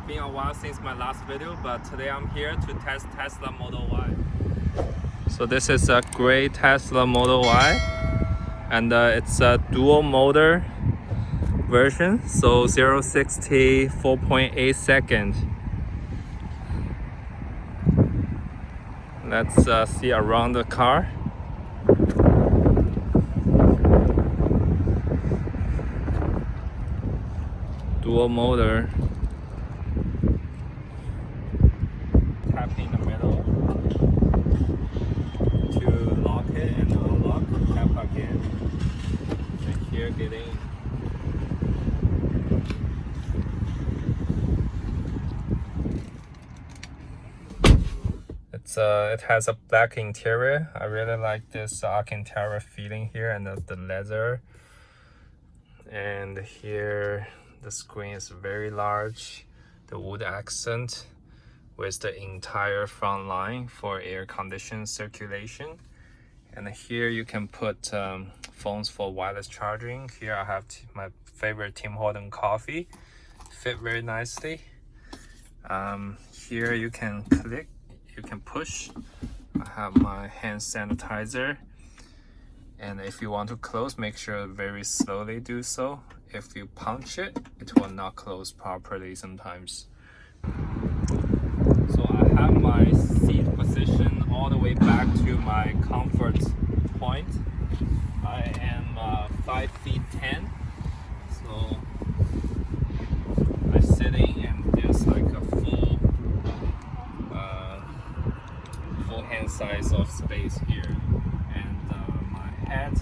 been a while since my last video, but today I'm here to test Tesla Model Y. So this is a gray Tesla Model Y, and it's a dual motor version, so 0-60 4.8 seconds. Let's see around the car. Dual motor. Tap in the middle to lock it and unlock. Tap again. And here getting it has a black interior. I really like this Alcantara feeling here, and the leather. And here the screen is very large. The wood accent with the entire front line for air conditioned circulation. And here you can put phones for wireless charging. Here I have my favorite Tim Hortons coffee, fit very nicely. Here you can click, you can push. I have my hand sanitizer, and if you want to close, make sure very slowly do so. If you punch it, it will not close properly sometimes. So I have my seat position all the way back to my comfort point. I am 5 feet 10, so I'm sitting and there's like a full hand size of space here, and my head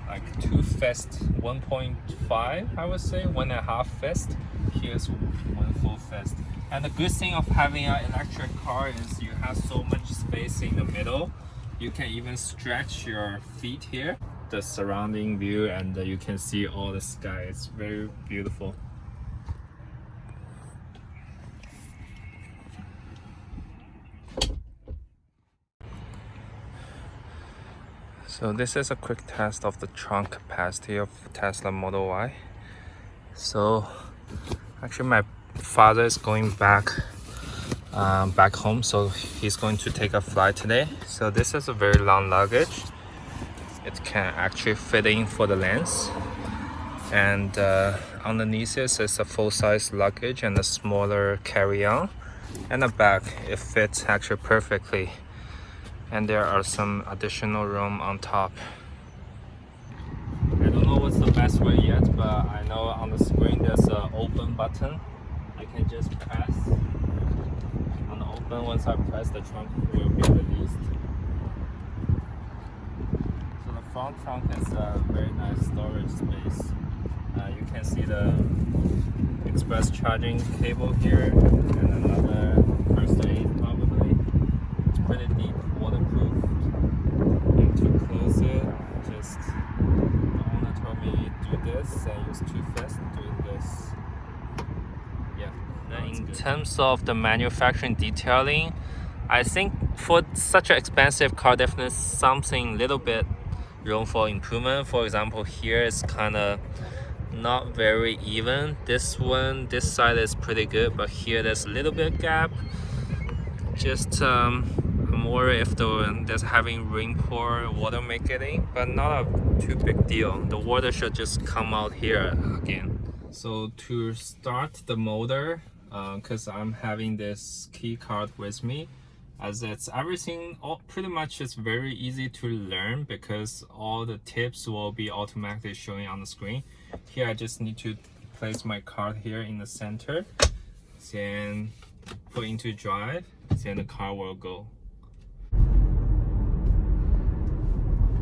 like 2 fist, 1.5 I would say, 1.5 fist. Here's 1 full fist. And the good thing of having an electric car is you have so much space in the middle. You can even stretch your feet here, the surrounding view, and you can see all the sky. It's very beautiful. So this is a quick test of the trunk capacity of Tesla Model Y. So actually my father is going back home, so he's going to take a flight today. So this is a very long luggage. It can actually fit in for the length, and underneath this is a full-size luggage and a smaller carry-on, and the back, it fits actually perfectly, and there are some additional room on top. I don't know what's the best way yet, but I know on the screen there's an open button. I can just press on the open. Once I press, the trunk will be released. So the front trunk is a very nice storage space. You can see the express charging cable here, and another first aid probably. It's pretty deep, waterproof. And to close it, just the owner told me do this and use 2 fists doing this. Yeah. In terms of the manufacturing detailing, I think for such an expensive car, definitely something little bit room for improvement. For example, here is kind of not very even. This side is pretty good, but here there's a little bit gap. Just I'm worried if there's having rain pour, water may get in, but not a too big deal. The water should just come out here again. So to start the motor, because I'm having this key card with me, as it's everything pretty much is very easy to learn because all the tips will be automatically showing on the screen. Here I just need to place my card here in the center, then put into drive, then the car will go.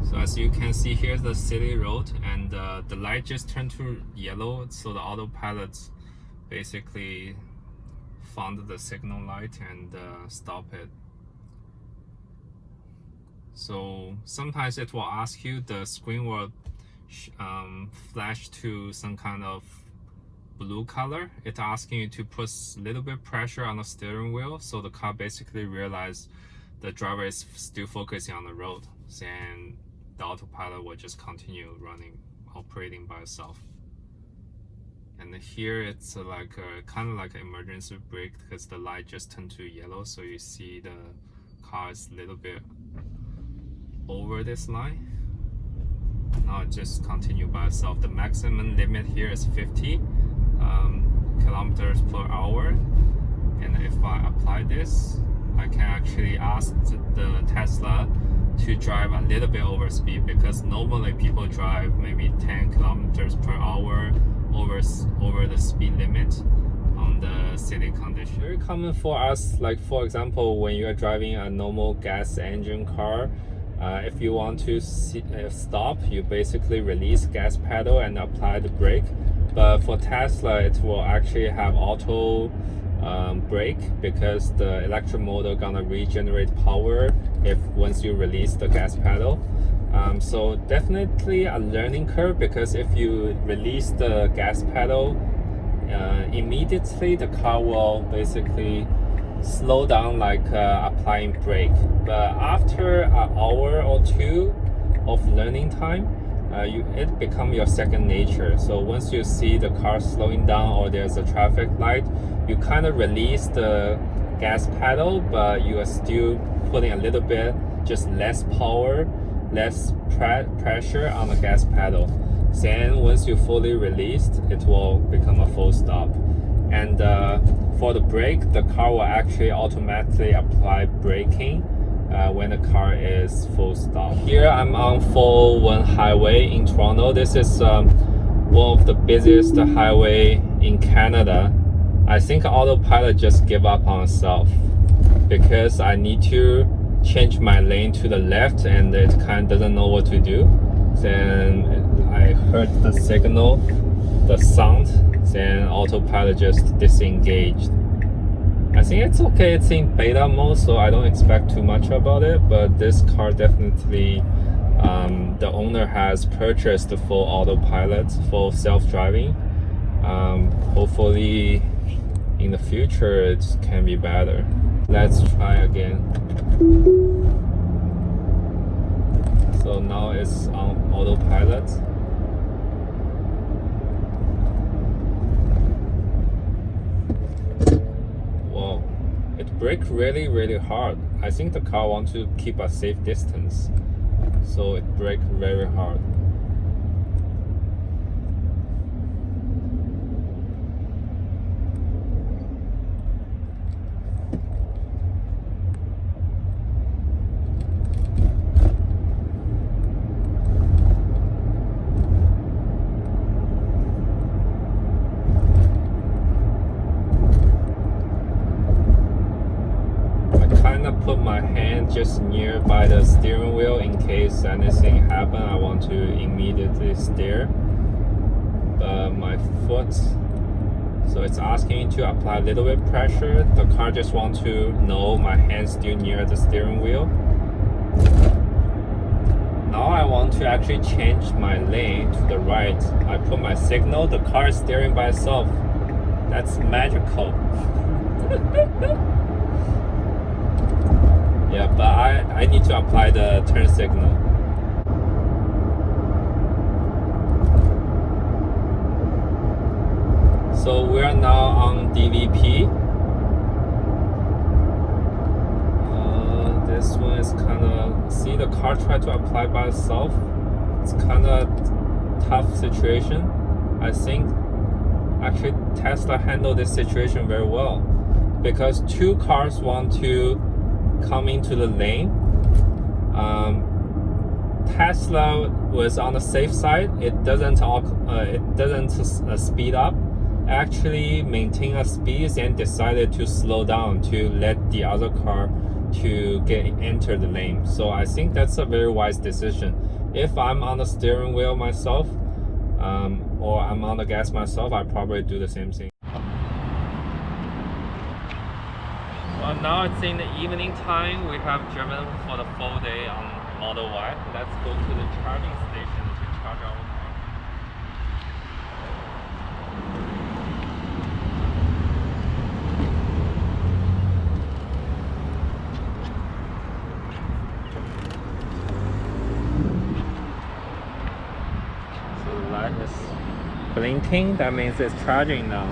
So as you can see, here's the city road, and the light just turned to yellow, so the autopilot basically found the signal light and stop it. So sometimes it will ask you, the screen will flash to some kind of blue color. It's asking you to put a little bit pressure on the steering wheel, so the car basically realizes the driver is still focusing on the road, and the autopilot will just continue running, operating by itself. And here it's like kind of like an emergency brake because the light just turned to yellow, so you see the car is a little bit over this line. Now it just continue by itself. The maximum limit here is 50 kilometers per hour, and if I apply this, I can actually ask the Tesla to drive a little bit over speed, because normally people drive maybe 10 kilometers per hour over the speed limit on the city condition. Very common for us, like for example, when you are driving a normal gas engine car, if you want to stop, you basically release gas pedal and apply the brake. But for Tesla, it will actually have auto brake, because the electric motor gonna regenerate power if once you release the gas pedal. So definitely a learning curve, because if you release the gas pedal immediately, the car will basically slow down like applying brake. But after an hour or two of learning time, it becomes your second nature. So once you see the car slowing down or there's a traffic light, you kind of release the gas pedal, but you are still putting a little bit, just less power, less pressure on the gas pedal. Then once you fully released, it will become a full stop. And for the brake, the car will actually automatically apply braking when the car is full stop. Here I'm on 401 highway in Toronto. This is one of the busiest highway in Canada. I think autopilot just give up on itself, because I need to change my lane to the left and it kind of doesn't know what to do. Then I heard the signal, the sound, then autopilot just disengaged. I think it's okay, it's in beta mode, so I don't expect too much about it, but this car definitely, the owner has purchased the full autopilot, full self-driving. Hopefully in the future it can be better. Let's try again. So now it's on autopilot. Wow, it braked really hard. I think the car wants to keep a safe distance, so it braked very hard. Put my hand just nearby the steering wheel in case anything happen. I want to immediately steer. But my foot, so it's asking me to apply a little bit pressure. The car just wants to know my hand's still near the steering wheel. Now I want to actually change my lane to the right. I put my signal, the car is steering by itself. That's magical. Yeah, but I need to apply the turn signal. So we are now on DVP. This one is kind of, see the car try to apply by itself. It's kind of tough situation. I think actually Tesla handled this situation very well, because two cars want to come into the lane. Tesla was on the safe side. It doesn't speed up, actually maintain a speed, and decided to slow down to let the other car to enter the lane. So I think that's a very wise decision. If I'm on the steering wheel myself, or I'm on the gas myself, I probably do the same thing. Well, now it's in the evening time. We have driven for the full day on Model Y. Let's go to the charging station to charge our car. So the light is blinking, that means it's charging now.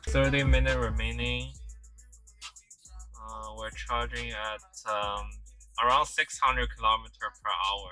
"30-minute remaining." We're charging at around 600 kilometers per hour.